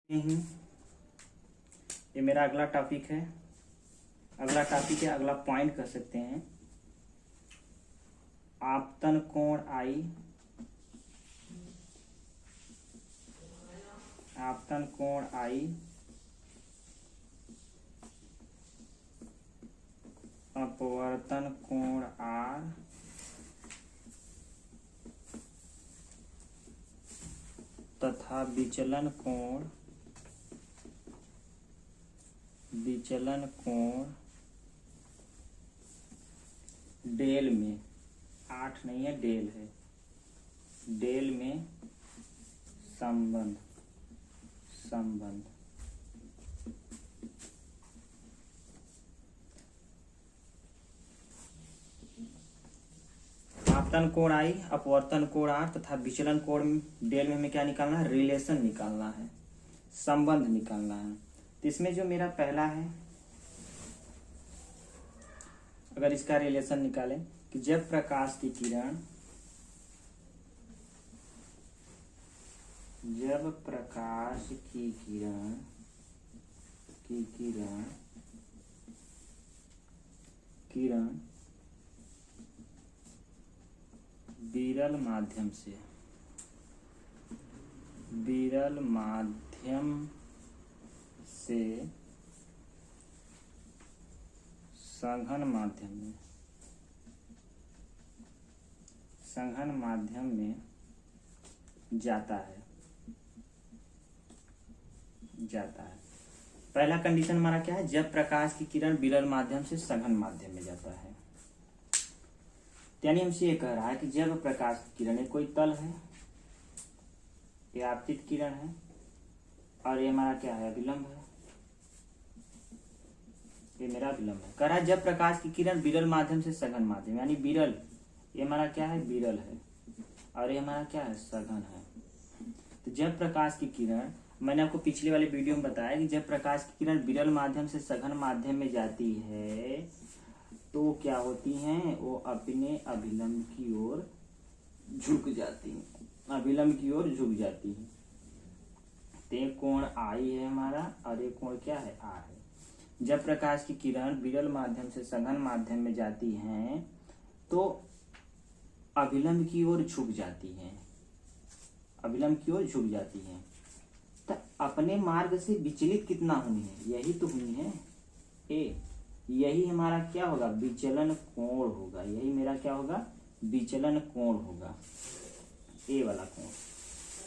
हूँ। ये मेरा अगला टॉपिक है। अगला पॉइंट कह सकते हैं। आपतन कोण आई, अपवर्तन कोण आर तथा विचलन कोण डेल में, 8 नहीं है डेल है, डेल में संबंध आपतन कोण आई, अपवर्तन कोण आर तथा विचलन कोण डेल में हमें क्या निकालना है? रिलेशन निकालना है, संबंध निकालना है। तो इसमें जो मेरा पहला है, अगर इसका रिलेशन निकालें कि जब प्रकाश की किरण विरल माध्यम से सघन माध्यम में जाता है। पहला कंडीशन हमारा क्या है? जब प्रकाश की किरण विरल माध्यम से सघन माध्यम में जाता है। यानी हमसे ये कह रहा है कि जब प्रकाश की किरण, कोई तल है, ये आपतित किरण है और ये हमारा क्या है? अभिलंब है, ये मेरा अभिलंब है। कह रहा है जब प्रकाश की किरण विरल माध्यम से सघन माध्यम, यानी विरल, ये हमारा क्या है? विरल है, और ये हमारा क्या है? सघन है। तो जब प्रकाश की किरण, मैंने आपको पिछले वाले वीडियो में बताया कि जब प्रकाश की किरण विरल माध्यम से सघन माध्यम में जाती है तो क्या होती हैं? वो अपने अभिलंब की ओर झुक जाती हैं, तो ये कोण आई है हमारा, और ये कोण क्या है? आर है। जब प्रकाश की किरण विरल माध्यम से सघन माध्यम में जाती हैं तो अभिलंब की ओर झुक जाती हैं, तो अपने मार्ग से विचलित कितना हुई है? यही तो हुई है ए। यही हमारा क्या होगा? विचलन कोण होगा। यही मेरा क्या होगा? विचलन कोण होगा। ए वाला कोण,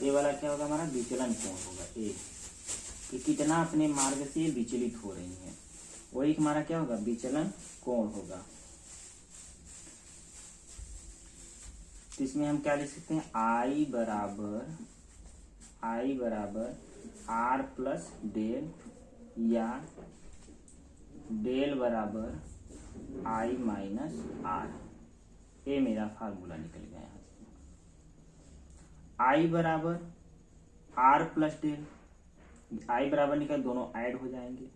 ए वाला क्या होगा? हमारा विचलन कोण होगा ए, कि कितना अपने मार्ग से विचलित हो रही है, वही हमारा क्या होगा? विचलन कोण होगा। तो इसमें हम क्या लिख सकते हैं? आई बराबर आर प्लस डेल, या डेल बराबर आई माइनस आर। ये मेरा फार्मूला निकल गया यहाँ से। आई बराबर आर प्लस डेल, आई बराबर निकल, दोनों ऐड हो जाएंगे,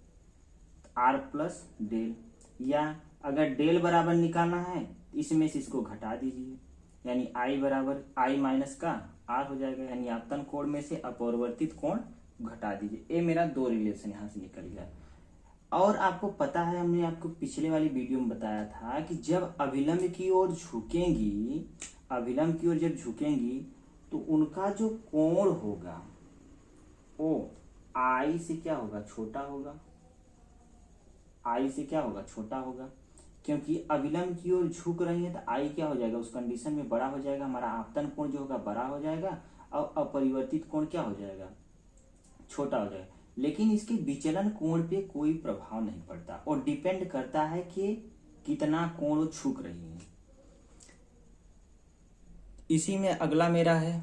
आर प्लस डेल, या अगर डेल बराबर निकालना है इसमें से इसको घटा दीजिए, यानी आई बराबर आई माइनस का आर हो जाएगा, यानी आपतन कोण में से अपवर्तित कोण घटा दीजिए। ये मेरा दो रिलेशन यहाँ से निकल गया। और आपको पता है, हमने आपको पिछले वाली वीडियो में बताया था कि जब अभिलंब की ओर झुकेंगी तो उनका जो कोण होगा वो आई से क्या होगा? छोटा होगा। क्योंकि अभिलंब की ओर झुक रही है तो आई क्या हो जाएगा? उस कंडीशन में बड़ा हो जाएगा। हमारा आपतन कोण जो होगा बड़ा हो जाएगा, और अपरिवर्तित कोण क्या हो जाएगा? छोटा हो जाएगा। लेकिन इसके विचलन कोण पे कोई प्रभाव नहीं पड़ता, और डिपेंड करता है कि कितना कोण वो झुक रही है। इसी में अगला मेरा है,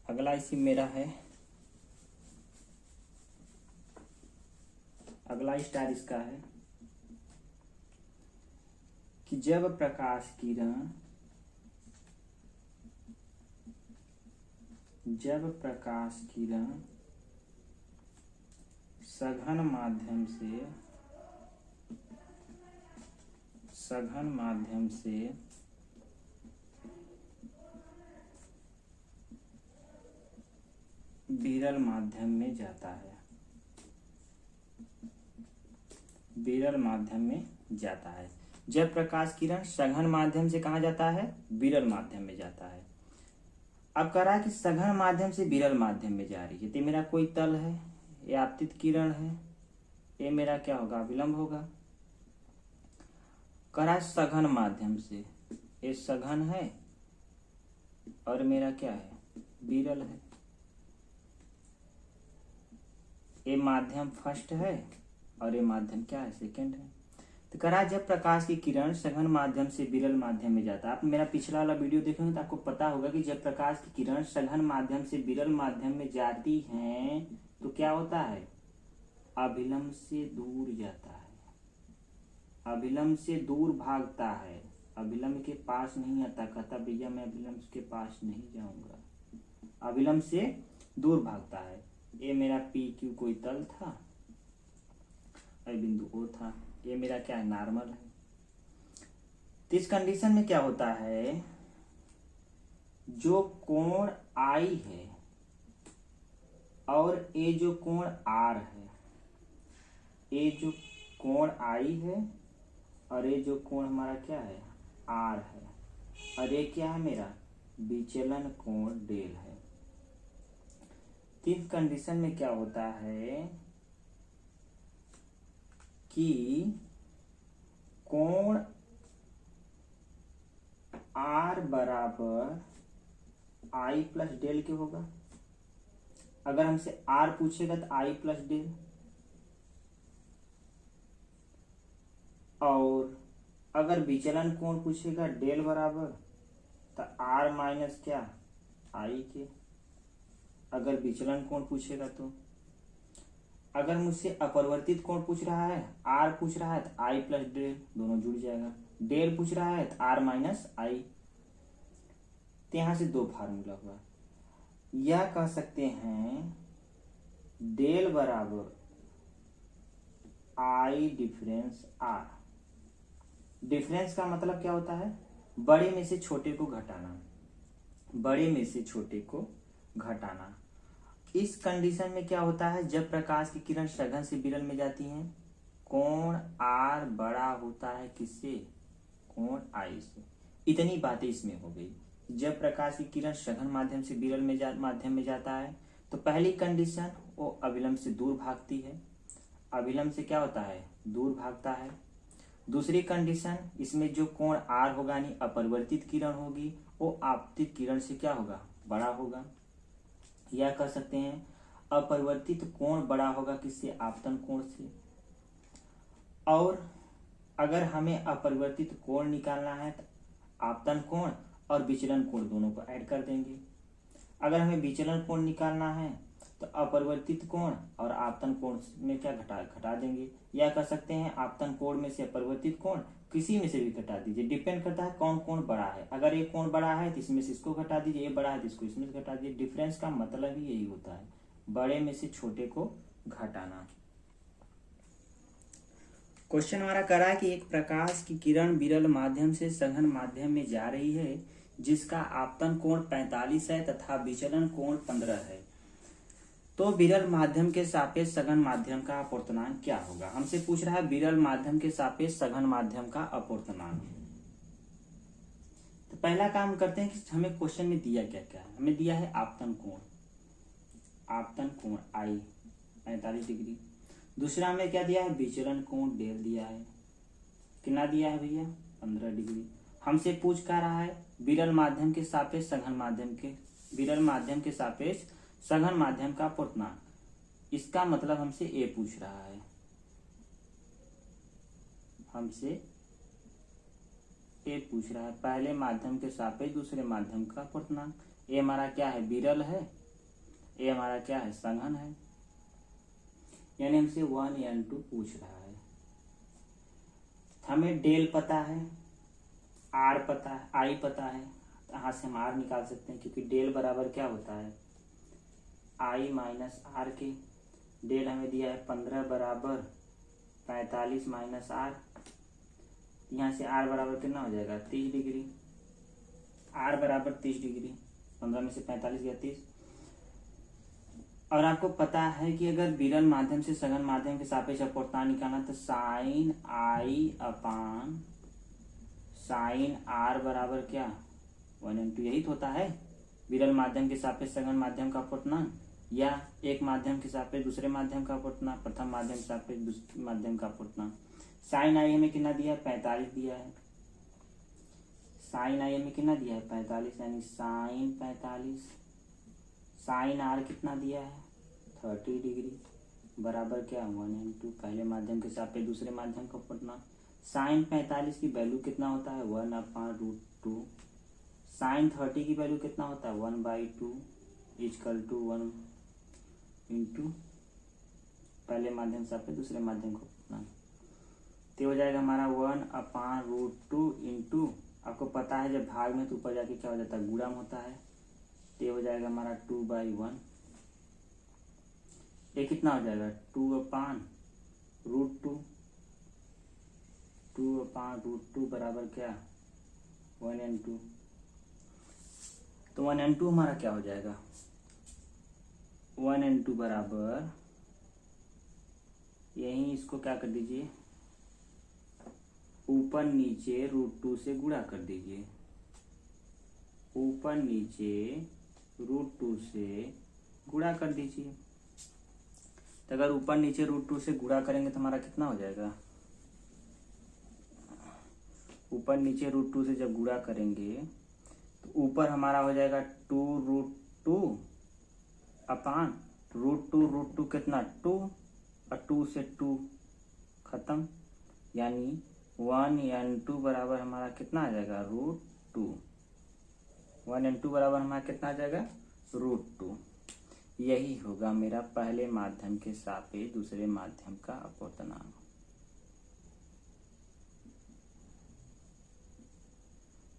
अगला स्टार इसका है कि जब प्रकाश किरण सघन माध्यम से विरल माध्यम में जाता है, विरल माध्यम में जाता है। जब प्रकाश किरण सघन माध्यम से कहाँ जाता है? विरल माध्यम में जाता है। अब कह रहा है कि सघन माध्यम से विरल माध्यम में जा रही है, तो मेरा कोई तल है, ये आपतित किरण है, ये मेरा क्या होगा? विलंब होगा। कह रहा है सघन माध्यम से, ये सघन है और मेरा क्या है? विरल है। ये माध्यम फर्स्ट है और ये माध्यम क्या है? सेकंड है। तो कह रहा है जब प्रकाश की किरण सघन माध्यम से विरल माध्यम में जाता है, आप मेरा पिछला वाला वीडियो देखेंगे तो आपको पता होगा कि जब प्रकाश की किरण सघन माध्यम से विरल माध्यम में जाती हैं तो क्या होता है? अभिलंब से दूर जाता है, अभिलंब से दूर भागता है, अभिलंब के पास नहीं आता। कहता भैया मैं अभिलंब के पास नहीं जाऊंगा, अभिलंब से दूर भागता है। ये मेरा पी क्यू कोई तल था और बिंदु ओ था, ये मेरा क्या है? नॉर्मल है। तो इस कंडीशन में क्या होता है? जो कोण आई है और ये जो कोण आर है, ये जो कोण आई है और ये जो कोण हमारा क्या है? आर है, और ये क्या है मेरा? विचलन कोण डेल है। इस कंडीशन में क्या होता है कि कोण आर बराबर आई प्लस डेल के होगा। अगर हमसे आर पूछेगा तो आई प्लस डेल, और अगर विचलन कोण पूछेगा डेल बराबर तो आर माइनस क्या? आई के। अगर विचलन कोण पूछेगा तो, अगर मुझसे अपरिवर्तित कोण पूछ रहा है, आर पूछ रहा है तो आई प्लस डेल दोनों जुड़ जाएगा, डेल पूछ रहा है तो आर माइनस आई। तो यहां से दो फार्मूला हुआ। यह कह सकते हैं डेल बराबर आई डिफरेंस आर। डिफरेंस का मतलब क्या होता है? बड़े में से छोटे को घटाना, बड़े में से छोटे को घटाना। इस कंडीशन में क्या होता है? जब प्रकाश की किरण सघन से विरल में जाती हैं, कोण आर बड़ा होता है किससे? कोण आई से। इतनी बातें इसमें हो गई। जब प्रकाश की किरण सघन माध्यम से विरल में माध्यम में जाता है तो पहली कंडीशन वो अभिलंब से दूर भागती है, अभिलंब से क्या होता है? दूर भागता है। दूसरी कंडीशन, इसमें जो कोण आर होगा यानी अपरिवर्तित किरण होगी, वो आपतित किरण से क्या होगा? बड़ा होगा। या कह सकते हैं अपरिवर्तित कोण बड़ा होगा किससे? आपतन कोण से। और अगर हमें अपरिवर्तित कोण निकालना है तो आपतन कोण और विचलन कोण दोनों को ऐड कर देंगे। अगर हमें विचलन कोण निकालना है तो अपरिवर्तित कोण और आपतन कोण में क्या घटा देंगे। या कह सकते हैं आपतन कोण में से अपरिवर्तित कोण किसी में से भी घटा दीजिए, डिपेंड करता है कौन कोण बड़ा है। अगर ये कोण बड़ा है तो इसमें से इसको घटा दीजिए, ये बड़ा है तो इसको इसमें से घटा दीजिए। डिफरेंस का मतलब ही यही होता है, बड़े में से छोटे को घटाना। क्वेश्चन हमारा करा है कि एक प्रकाश की किरण विरल माध्यम से सघन माध्यम में जा रही है जिसका आपतन कोण 45 है तथा विचलन कोण 15 है, तो विरल माध्यम के सापेक्ष सघन माध्यम का अपवर्तनांक क्या होगा? हमसे पूछ रहा है विरल माध्यम के सापेक्ष सघन माध्यम का अपवर्तनांक। तो पहला काम करते हैं कि हमें क्वेश्चन में दिया क्या क्या है। हमें दिया है आपतन कोण, आपतन कोण आई 45 डिग्री। दूसरा हमें क्या दिया है? विचलन कोण डेल दिया है। कितना दिया है भैया? 15 डिग्री। हमसे पूछ क्या रहा है? विरल माध्यम के सापेक्ष सघन माध्यम के, विरल माध्यम के सापेक्ष सघन माध्यम का अपवर्तनांक। इसका मतलब हमसे ए पूछ रहा है, हमसे ए पूछ रहा है पहले माध्यम के सापेक्ष दूसरे माध्यम का अपवर्तनांक। ए हमारा क्या है? विरल है, ए हमारा क्या है? सघन है। यानी हमसे 1 या 2 पूछ रहा है। हमें डेल पता है, आर पता है, आई पता है, यहाँ से हम आर निकाल सकते हैं क्योंकि डेल बराबर क्या होता है? आई माइनस आर के। डेल हमें दिया है 15 बराबर 45 माइनस आर। यहाँ से आर बराबर कितना हो जाएगा? 30 डिग्री। आर बराबर 30 डिग्री, 15 में से 45 गया 30। और आपको पता है कि अगर विरल माध्यम से सघन माध्यम के सापेक्ष अपवर्तनांक निकालना तो sine i upon sine r बराबर क्या 1/2 यही तो होता है विरल माध्यम के सापेक्ष सघन माध्यम का अपवर्तनांक, या एक माध्यम के सापेक्ष दूसरे माध्यम का अपवर्तनांक, प्रथम माध्यम के सापेक्ष दूसरे माध्यम का अपवर्तनांक। साइन आई हमें कितना दिया है 45 दिया है, साइन आई हमें कितना दिया है 45 यानी साइन 45, साइन आर कितना दिया है 30 डिग्री बराबर क्या 1/2 पहले माध्यम के सापेक्ष दूसरे माध्यम का अपवर्तनांक। साइन 45 की वैल्यू कितना होता है 1/√2, साइन 30 की वैल्यू कितना होता है 1/2 इक्वल टू 1 इंटू पहले माध्यम से सापेक्ष दूसरे माध्यम का अपवर्तनांक। तो हो जाएगा हमारा 1/√2 इंटू, आपको पता है जब भाग में तो ऊपर जाके क्या हो जाता है गुणा होता है, तो हो जाएगा हमारा 2/1। ये कितना हो जाएगा 2/√2, 2/√2 बराबर क्या 1/2। तो 1/2 हमारा क्या हो जाएगा 1/2 बराबर, यही इसको क्या कर दीजिए ऊपर नीचे √2 से गुणा कर दीजिए, ऊपर नीचे √2 से गुणा कर दीजिए। तो अगर ऊपर नीचे √2 से गुणा करेंगे तो हमारा कितना हो जाएगा, ऊपर नीचे √2 से जब गुणा करेंगे तो ऊपर हमारा हो जाएगा 2√2 अपान √2 कितना 2 और 2 से 2 खत्म, यानी 1/2 बराबर हमारा कितना आ जाएगा √2, 1/2 बराबर हमारा कितना आ जाएगा √2। यही होगा मेरा पहले माध्यम के सापेक्ष दूसरे माध्यम का अपवर्तनांक।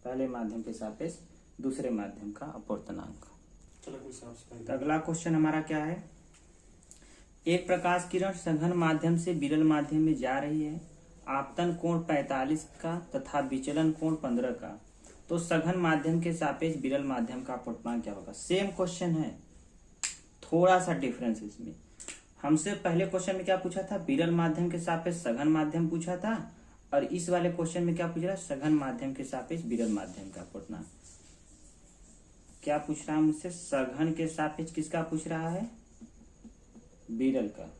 पहले माध्यम के सापेक्ष दूसरे माध्यम का अपवर्तनांक। तो अगला क्वेश्चन हमारा क्या है, एक प्रकाश किरण सघन माध्यम से विरल माध्यम में जा रही है, आपतन कोण 45 का तथा विचलन कोण 15 का, तो सघन माध्यम के सापेक्ष विरल माध्यम का अपवर्तनांक क्या होगा। सेम क्वेश्चन है, थोड़ा सा डिफरेंस इसमें। हमसे पहले क्वेश्चन में क्या पूछा था विरल माध्यम के सापेक्ष सघन माध्यम पूछा था, और इस वाले क्वेश्चन में क्या पूछ रहा है सघन माध्यम के सापेक्ष विरल माध्यम का अपवर्तनांक। क्या पूछ रहा है मुझसे सघन के सापेक्ष किसका पूछ रहा है विरल का,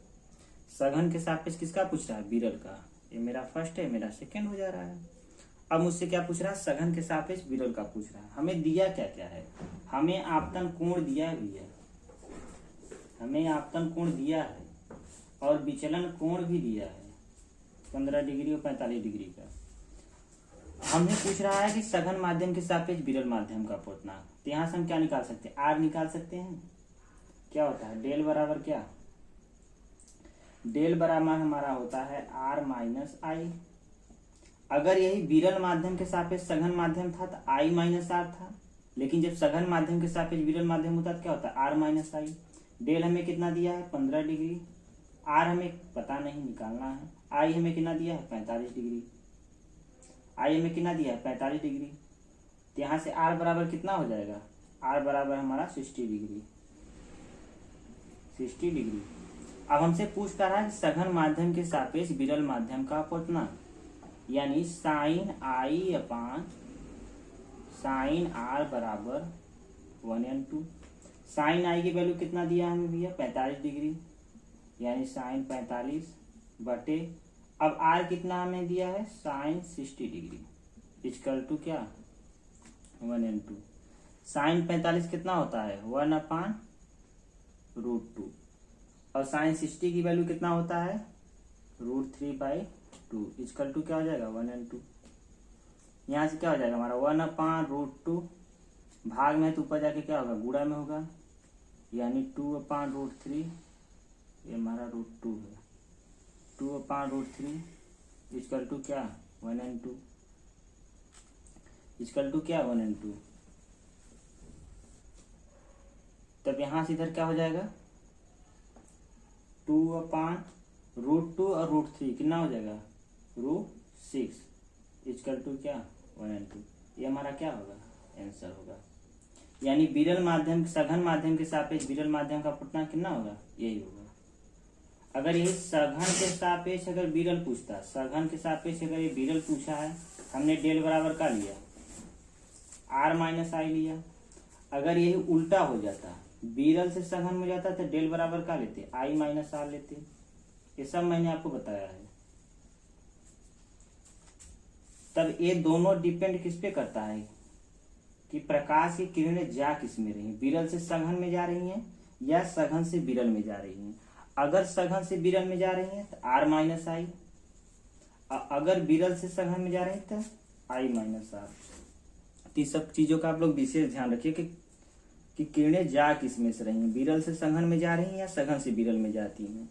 सघन के सापेक्ष किसका पूछ रहा है विरल का। ये मेरा फर्स्ट है, मेरा सेकंड हो जा रहा है। अब मुझसे क्या पूछ रहा है सघन के सापेक्ष विरल का पूछ रहा है। हमें दिया क्या क्या है, हमें आपतन कोण दिया हुई है, हमें आपतन कोण दिया है और विचलन कोण भी दिया है 15 डिग्री और 45 डिग्री का। हमें पूछ रहा है कि सघन माध्यम के सापेक्ष विरल माध्यम का अपवर्तनांक। तो यहाँ से हम क्या निकाल सकते हैं आर निकाल सकते हैं। क्या होता है डेल बराबर क्या, डेल बराबर हमारा होता है आर माइनस आई। अगर यही विरल माध्यम के सापेक्ष सघन माध्यम था तो आई माइनस आर था, लेकिन जब सघन माध्यम के सापेक्ष विरल माध्यम होता तो क्या होता है आर माइनस आई। डेल हमें कितना दिया है 15 डिग्री, आर हमें पता नहीं निकालना है, आई हमें कितना दिया है 45 डिग्री, आई हमें कितना दिया है 45 डिग्री। तो यहाँ से आर बराबर कितना हो जाएगा, आर बराबर हमारा 60 डिग्री, 60 डिग्री। अब हमसे पूछ कर रहा है सघन माध्यम के सापेक्ष विरल माध्यम का अपवर्तनांक, यानी sine i upon sine r बराबर 1/2। साइन आई की वैल्यू कितना दिया हमें भैया 45 डिग्री, यानी साइन 45 बटे, अब आर कितना हमें दिया है साइन 60 डिग्री इक्वल टू क्या 1/2। साइन 45 कितना होता है 1/√2 और साइन 60 की वैल्यू कितना होता है √3/2 इक्वल टू क्या हो जाएगा 1/2। यहाँ से क्या हो जाएगा हमारा 1/√2, भाग में तो ऊपर जाके क्या होगा गुणा में होगा, यानी 2/√3, ये हमारा √2 है, 2/√3 इक्वल टू क्या 1/2 इक्वल टू क्या 1/2। तब यहां से इधर क्या हो जाएगा 2/√2 और √3 कितना हो जाएगा √6 इक्वल टू क्या 1/2। ये हमारा क्या होगा आंसर होगा। यानी विरल माध्यम सघन माध्यम के सापेक्ष विरल माध्यम का अपवर्तनांक कितना होगा, यही होगा। अगर यही सघन के सापेक्ष अगर विरल पूछता, सघन के सापेक्ष अगर ये विरल पूछा है, हमने डेल बराबर का लिया, आर माइनस आई लिया। अगर यही उल्टा हो जाता, विरल से सघन में जाता, तो डेल बराबर का लेते, आई माइनस आर लेते। ये सब मैंने आपको बताया है। तब ये दोनों डिपेंड किस पे करता है कि प्रकाश की किरणें जा किस में रही हैं, विरल से सघन में जा रही हैं या सघन से विरल में जा रही हैं। अगर सघन से विरल में जा रही हैं तो आर माइनस आई, अगर विरल से सघन में जा रही हैं तो आई माइनस आर। तो सब चीजों का आप लोग विशेष ध्यान रखिए कि किरणें जा किस में से रही हैं, विरल से सघन में जा रही हैं या सघन से विरल में जाती हैं।